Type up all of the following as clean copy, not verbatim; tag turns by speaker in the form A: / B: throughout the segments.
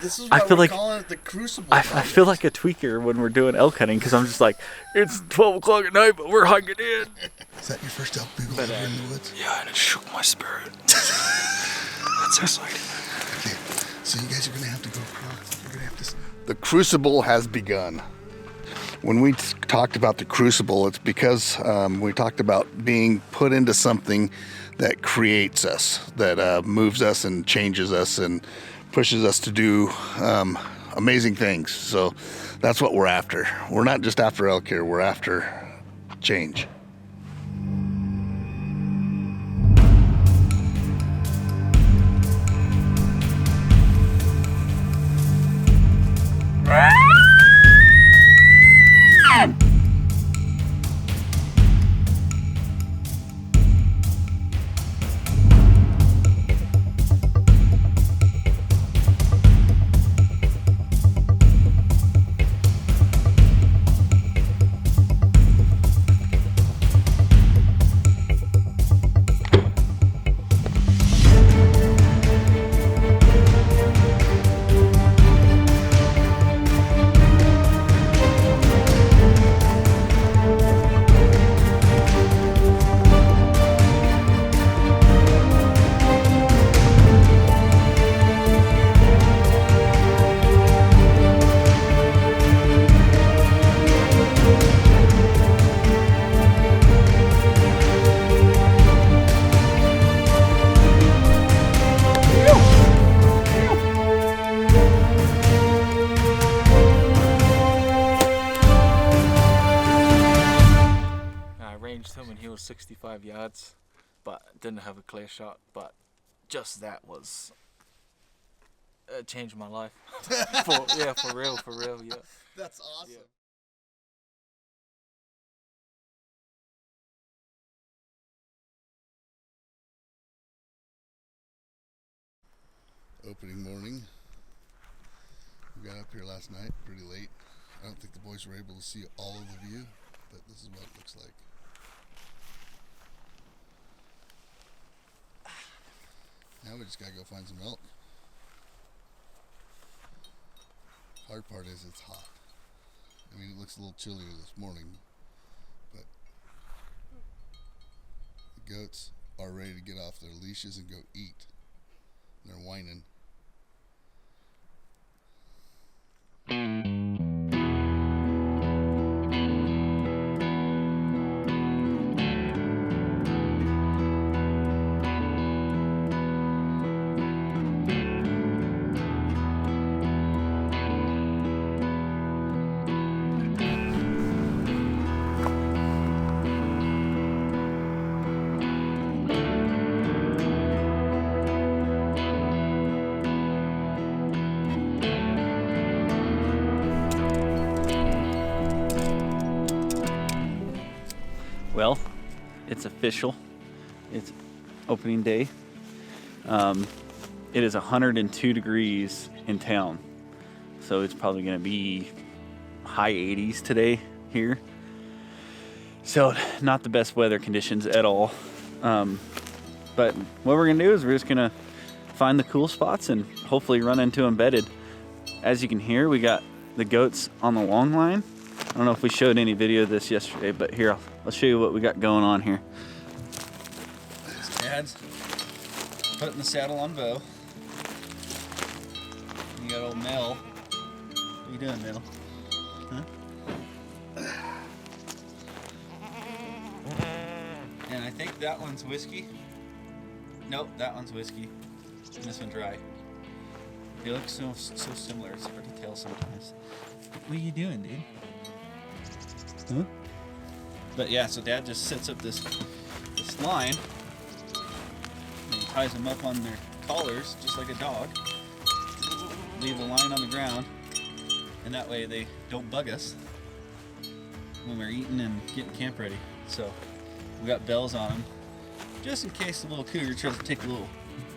A: This is why we're calling it the Crucible Project.
B: I feel like a tweaker when we're doing elk hunting because I'm just like, it's 12 o'clock at night, but we're hiking in.
C: Is that your first elk bugle ever in the woods?
D: Yeah, and it shook my spirit. That's exciting.
C: Okay, so you guys are going to have to go across. You're going to have to...
E: The Crucible has begun. When we talked about the Crucible, it's because we talked about being put into something that creates us, that moves us and changes us and pushes us to do amazing things. So that's what we're after. We're not just after elk here, we're after change.
B: Him and he was 65 yards, but didn't have a clear shot. But just that was changed my life. for real, yeah.
A: That's awesome.
C: Yeah. Opening morning. We got up here last night pretty late. I don't think the boys were able to see all of the view, but this is what it looks like. Now we just gotta go find some elk. Hard part is it's hot. I mean, it looks a little chillier this morning, but the goats are ready to get off their leashes and go eat. They're whining.
B: Well, it's official. It's opening day. It is 102 degrees in town, so it's probably going to be high 80s today here. So not the best weather conditions at all. But what we're going to do is we're just going to find the cool spots and hopefully run into them bedded. As you can hear, we got the goats on the long line. I don't know if we showed any video of this yesterday, but here, I'll show you what we got going on here. Dad's putting the saddle on Bo. You got old Mel. What are you doing, Mel? Huh? And I think that one's whiskey. Nope, that one's whiskey. And this one's dry. They look so similar, it's hard to tell sometimes. What are you doing, dude? Huh? But yeah, so Dad just sets up this line and he ties them up on their collars just like a dog. Leave the line on the ground, and that way they don't bug us when we're eating and getting camp ready. So we got bells on them just in case the little cougar tries to take a little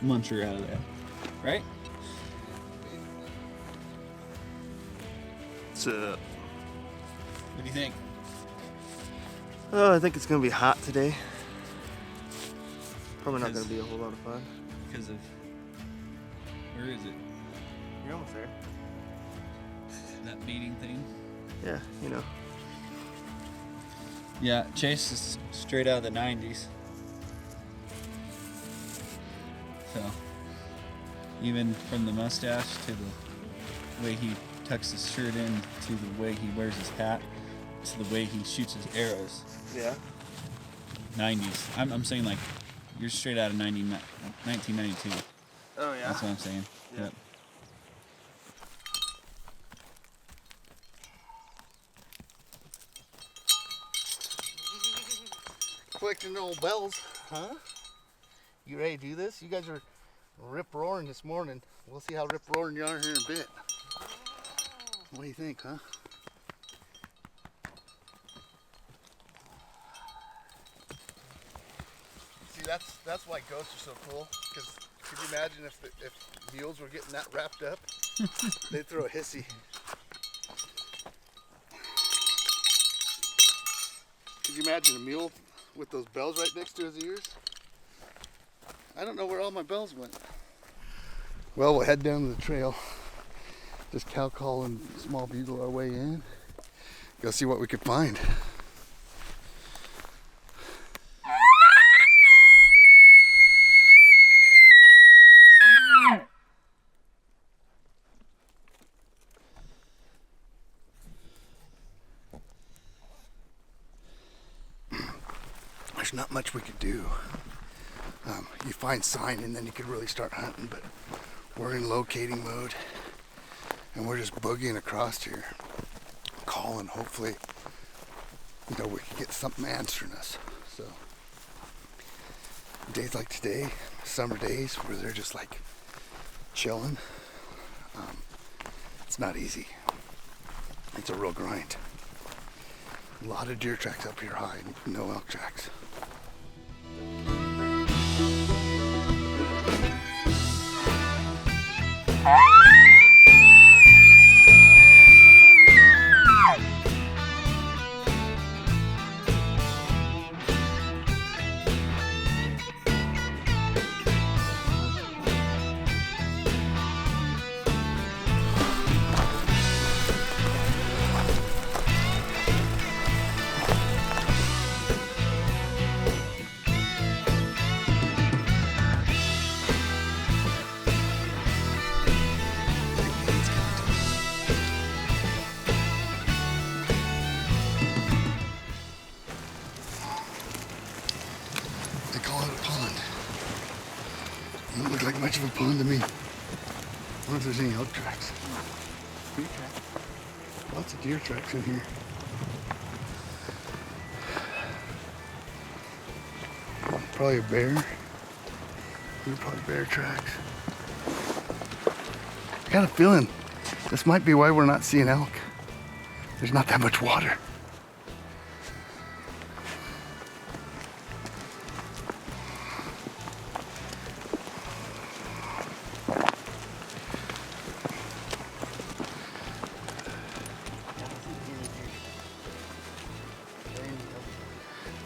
B: muncher out of that, right?
F: So,
B: What do you think?
F: oh, I think it's gonna be hot today. Probably not gonna be a whole lot of fun.
B: Because of, where is it?
F: You're almost there.
B: That beating thing.
F: Yeah, you know.
B: Yeah, Chase is straight out of the 90s. So, even from the mustache to the way he tucks his shirt in, to the way he wears his hat, to the way he shoots his arrows.
F: Yeah.
B: 90s. I'm saying like, you're straight out of 1992.
F: Oh yeah.
B: That's what I'm saying.
F: Yeah.
B: Yep.
E: Collecting old bells, huh? You ready to do this? You guys are rip-roaring this morning. We'll see how rip-roaring you are here in a bit. What do you think, huh? See, that's why ghosts are so cool. Because could you imagine if mules were getting that wrapped up? They'd throw a hissy. Could you imagine a mule with those bells right next to his ears? I don't know where all my bells went. Well, we'll head down to the trail. Just cow call and small bugle our way in. Go see what we could find. There's not much we could do. You find sign and then you could really start hunting, but we're in locating mode and we're just boogieing across here, calling. Hopefully, we can get something answering us. So days like today, summer days where they're just like chilling, it's not easy. It's a real grind. A lot of deer tracks up here high, no elk tracks. They call it a pond. Doesn't look like much of a pond to me. I wonder if there's any elk tracks. Deer tracks. Lots of deer tracks in here. Probably a bear. These are probably bear tracks. I got a feeling this might be why we're not seeing elk. There's not that much water.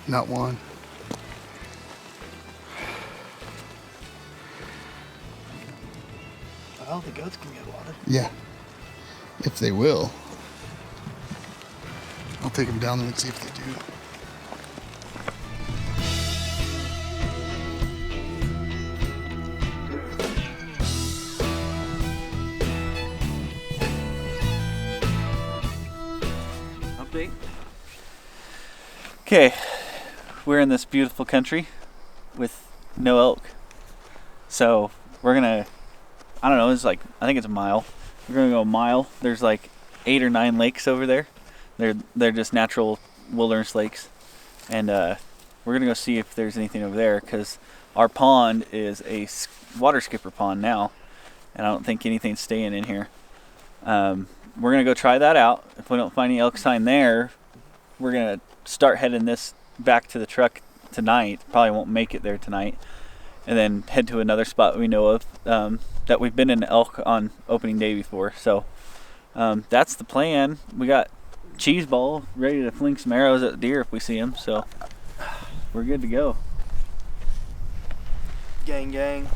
E: Not one.
F: Well, the goats can get water.
E: Yeah, if they will. I'll take them down there and see if they do.
B: Update. Okay, we're in this beautiful country with no elk. So we're gonna, I don't know, it's like, I think it's a mile. We're gonna go a mile. There's like 8 or 9 lakes over there. They're just natural wilderness lakes. And we're gonna go see if there's anything over there, because our pond is a water skipper pond now. And I don't think anything's staying in here. We're gonna go try that out. If we don't find any elk sign there, we're gonna start heading this back to the truck tonight. Probably won't make it there tonight. And then head to another spot we know of that we've been in elk on opening day before. So that's the plan. We got cheese ball ready to fling some arrows at the deer if we see them. So we're good to go.
F: Gang, gang.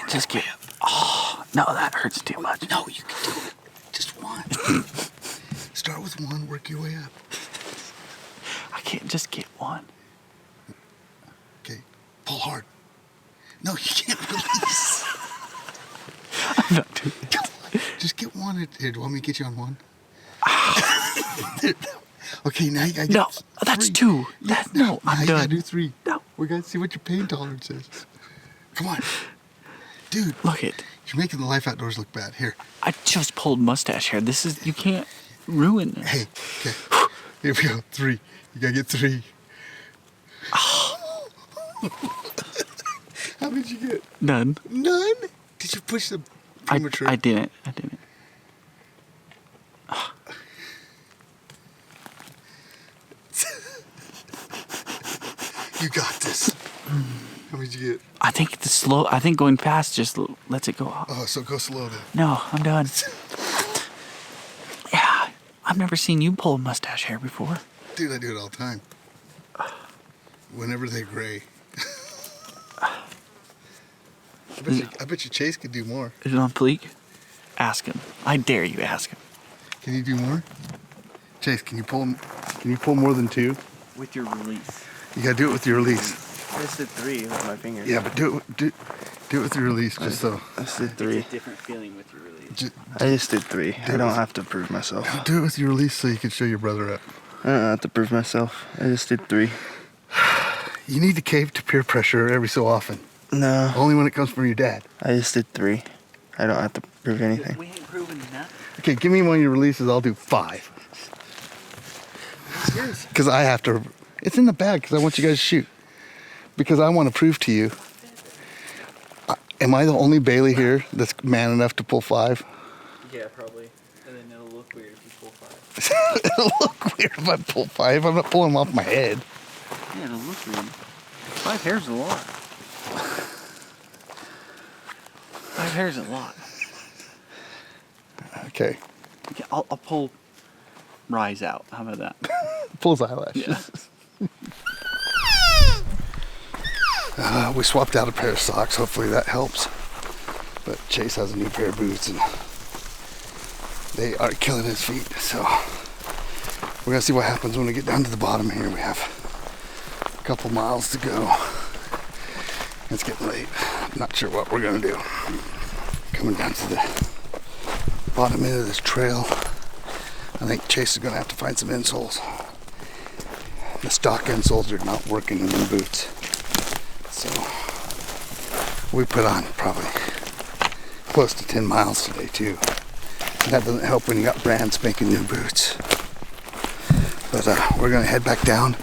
G: Just get. Oh no, that hurts too much.
C: No, you can do it. Just one. Start with one, work your way up.
G: I can't just get one.
C: Okay, pull hard. No, you can't release.
G: I'm not doing it.
C: Just get one. Here, do you want me to get you on one? Okay, now you gotta get
G: No, that's
C: three.
G: two.
C: Yeah,
G: No,
C: now
G: I'm
C: you
G: done.
C: gotta do three.
G: No.
C: We gotta see what your pain tolerance is. Come on. Dude,
G: Look it.
C: you're making the life outdoors look bad. Here.
G: I just pulled mustache hair. This is, you can't ruin this.
C: Hey, okay. Here we go. Three. You gotta get three. How did you get?
G: None.
C: None? Did you push the premature?
G: I didn't.
C: You got this. How many did you get?
G: I think going fast just lets it go off.
C: Oh, so go slow then.
G: No, I'm done. Yeah, I've never seen you pull mustache hair before.
C: Dude, I do it all the time. Whenever they're gray. I bet you Chase could do more.
G: Is it on fleek? Ask him. I dare you ask him.
C: Can you do more? Chase, can you pull more than two?
F: With your release.
C: You gotta do it with your release.
F: I just did 3 with my finger.
C: Yeah, but do it with your release, just so.
F: I just did 3.
G: Different feeling with your release.
F: I just did 3. I don't have to prove myself.
C: Do it with your release so you can show your brother up.
F: I don't have to prove myself. I just did 3.
C: You need to cave to peer pressure every so often.
F: No,
C: Only when it comes from your dad.
F: I just did 3. I don't have to prove anything.
G: We ain't proving nothing.
C: Okay, give me one of your releases. I'll do 5. Because I have to. It's in the bag because I want you guys to shoot. Because I want to prove to you. Am I the only Bailey here that's man enough to pull 5?
G: Yeah, probably. And then it'll look weird if you pull 5.
C: It'll look weird if I pull 5. I'm not pulling them off my head.
G: Yeah, it'll look weird. 5 hair's a lot. 5 hair's a lot.
C: Okay.
G: Okay, I'll pull Rise out. How about that?
C: Pull his eyelashes.
G: Yeah.
C: We swapped out a pair of socks. Hopefully that helps. But Chase has a new pair of boots and they are killing his feet. So we're gonna see what happens when we get down to the bottom here. We have a couple miles to go. It's getting late. I'm not sure what we're gonna do. Coming down to the bottom end of this trail. I think Chase is gonna have to find some insoles. The stock insoles are not working in the boots. So we put on probably close to 10 miles today too. And that doesn't help when you got brand spanking new boots. But we're gonna head back down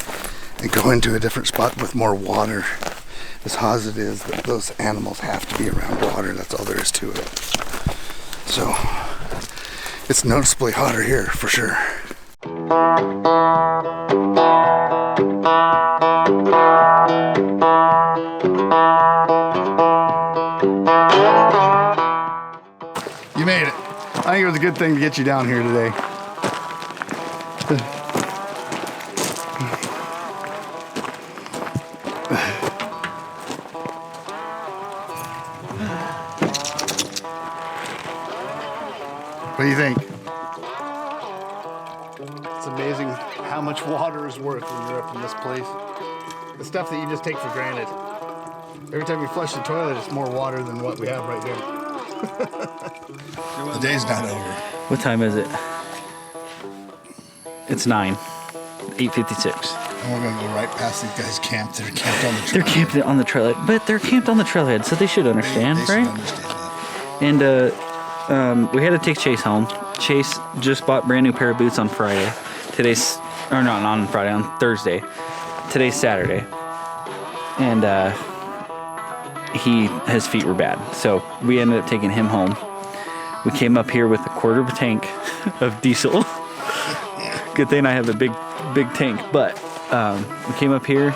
C: and go into a different spot with more water. As hot as it is, those animals have to be around water. That's all there is to it. So it's noticeably hotter here for sure. You made it. I think it was a good thing to get you down here today. What do you think? It's amazing how much water is worth when you're up in this place. The stuff that you just take for granted. Every time you flush the toilet, it's more water than what we have right here. The day's not over.
G: What time is it? It's 8:56.
C: And we're gonna go right past these guys' camp. They're camped on the trail.
G: They're camped on the trailhead, but they're camped on the trailhead, so they should understand,
C: They should
G: right?
C: understand that.
G: And we had to take Chase home. Chase just bought a brand new pair of boots on Friday. Not on Friday, on Thursday. Today's Saturday. And his feet were bad. So we ended up taking him home. We came up here with a quarter of a tank of diesel. Good thing I have a big tank. But we came up here,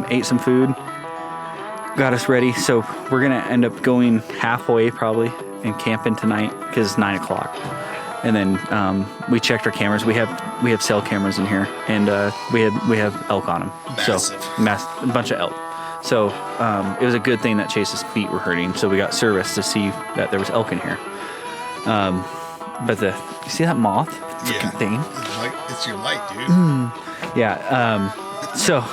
G: ate some food, got us ready. So we're gonna end up going halfway probably and camping tonight because it's 9 o'clock. And then we checked our cameras. We have cell cameras in here, and we have elk on them.
C: Massive.
G: So a bunch of elk. So it was a good thing that Chase's feet were hurting. So we got service to see that there was elk in here. But you see that moth?
E: Yeah.
G: Thing?
E: It's your light, dude.
G: Yeah. So,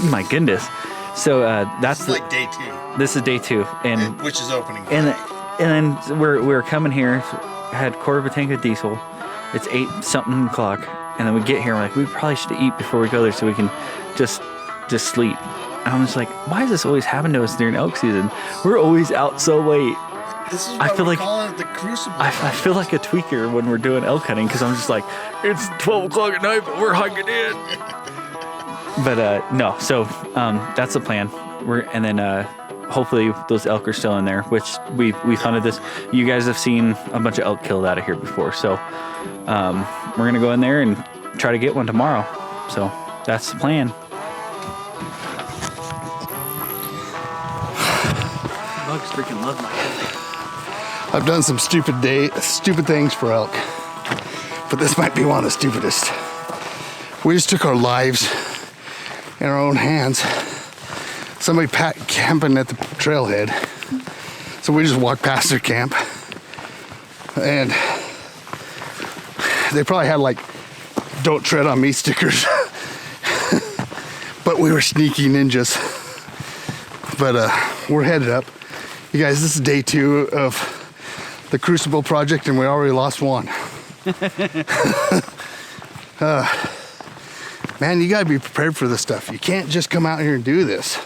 G: my goodness. So that's
E: It's like day 2.
G: This is day 2, and
E: Which is opening.
G: and then we're coming here. Had quarter of a tank of diesel. It's 8-something o'clock, and then we get here. And we're like, we probably should eat before we go there so we can just sleep. And I'm just like, why does this always happen to us during elk season? We're always out so late.
A: This is
G: I
A: what
G: feel
A: we're
G: like-
A: calling it the Crucible.
G: I feel like a tweaker when we're doing elk hunting because I'm just like, it's 12 o'clock at night, but we're hiking in. But no, so that's the plan. And then hopefully those elk are still in there, which we've hunted this. You guys have seen a bunch of elk killed out of here before, so we're gonna go in there and try to get one tomorrow. So that's the plan. Bugs freaking love my cousin.
E: I've done some stupid things for elk, but this might be one of the stupidest. We just took our lives in our own hands. Somebody camping at the trailhead, so we just walked past their camp, and they probably had like "Don't tread on me" stickers, but we were sneaky ninjas. But we're headed up. You guys, this is day 2 of the Crucible Project, and we already lost one. Man, you gotta be prepared for this stuff. You can't just come out here and do this.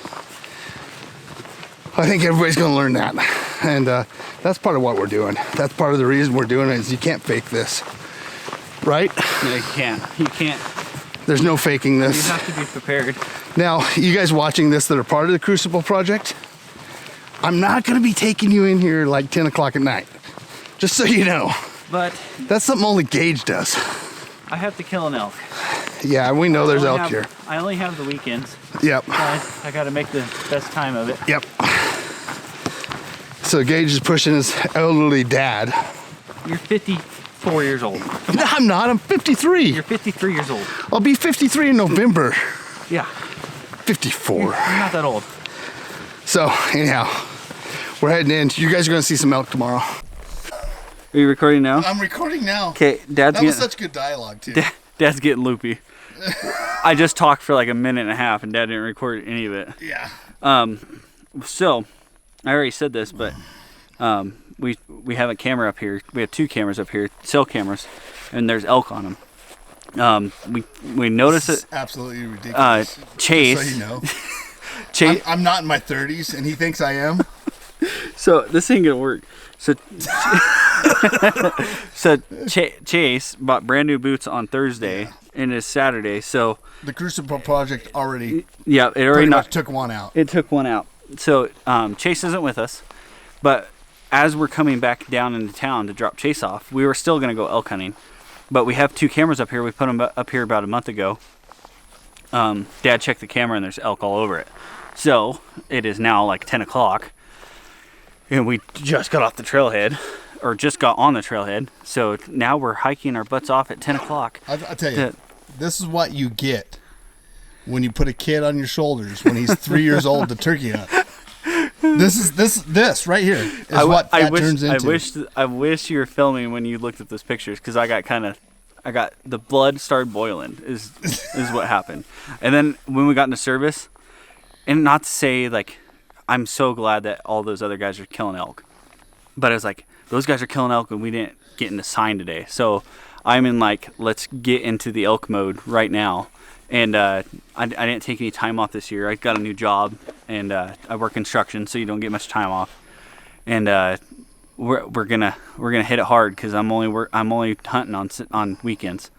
E: I think everybody's gonna learn that. And that's part of what we're doing. That's part of the reason we're doing it, is you can't fake this. Right?
G: No, you can't. You can't.
E: There's no faking
G: You
E: this.
G: have to be prepared.
E: Now, you guys watching this that are part of the Crucible Project, I'm not gonna be taking you in here like 10 o'clock at night. Just so you know.
G: But
E: That's something only Gage does.
G: I have to kill an elk.
E: Yeah, we know there's
G: I only
E: elk
G: have-
E: here.
G: I only have the weekends.
E: Yep.
G: I got to make the best time of it.
E: Yep. So Gage is pushing his elderly dad.
G: You're 54 years old.
E: No, I'm not. I'm 53.
G: You're 53 years old.
E: I'll be 53 in November.
G: Yeah.
E: 54.
G: You're not that old.
E: So anyhow, we're heading in. You guys are going to see some elk tomorrow.
G: Are you recording now?
A: I'm recording now.
G: Okay,
A: That was such good dialogue too.
G: Dad's getting loopy. I just talked for like a minute and a half, and Dad didn't record any of it.
A: Yeah.
G: So, I already said this, but we have a camera up here. We have 2 cameras up here, cell cameras, and there's elk on them. We notice it.
A: Absolutely ridiculous.
G: Chase.
A: Just so you know.
G: Chase.
A: I'm not in my 30s, and he thinks I am.
G: So this ain't gonna work. So, Chase bought brand new boots on Thursday, and it's Saturday. So
A: The Crucible Project already
G: yeah, it already
A: pretty
G: knocked.
A: much took one out.
G: It took one out. So Chase isn't with us, but as we're coming back down into town to drop Chase off, we were still gonna go elk hunting. But we have 2 cameras up here. We put them up here about a month ago. Dad checked the camera, and there's elk all over it. So it is now like 10 o'clock. And we just got off the trailhead, or just got on the trailhead. So now we're hiking our butts off at 10 o'clock.
A: I'll tell you, this is what you get when you put a kid on your shoulders when he's 3 years old to turkey hunt. This right here is what that turns into.
G: I wish you were filming when you looked at those pictures, because I got the blood started boiling is what happened. And then when we got into service, and not to say like, I'm so glad that all those other guys are killing elk, but it was like, those guys are killing elk and we didn't get in the sign today. So I'm in like, let's get into the elk mode right now. And I didn't take any time off this year. I got a new job, and I work construction, so you don't get much time off. And we're gonna hit it hard, because I'm only hunting on weekends.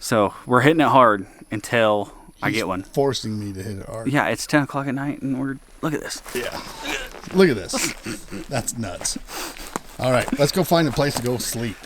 G: So we're hitting it hard until I get one.
A: Forcing me to hit it hard.
G: Yeah, it's 10 o'clock at night, and look at this.
A: Yeah. Look at this. That's nuts. All right, let's go find a place to go sleep.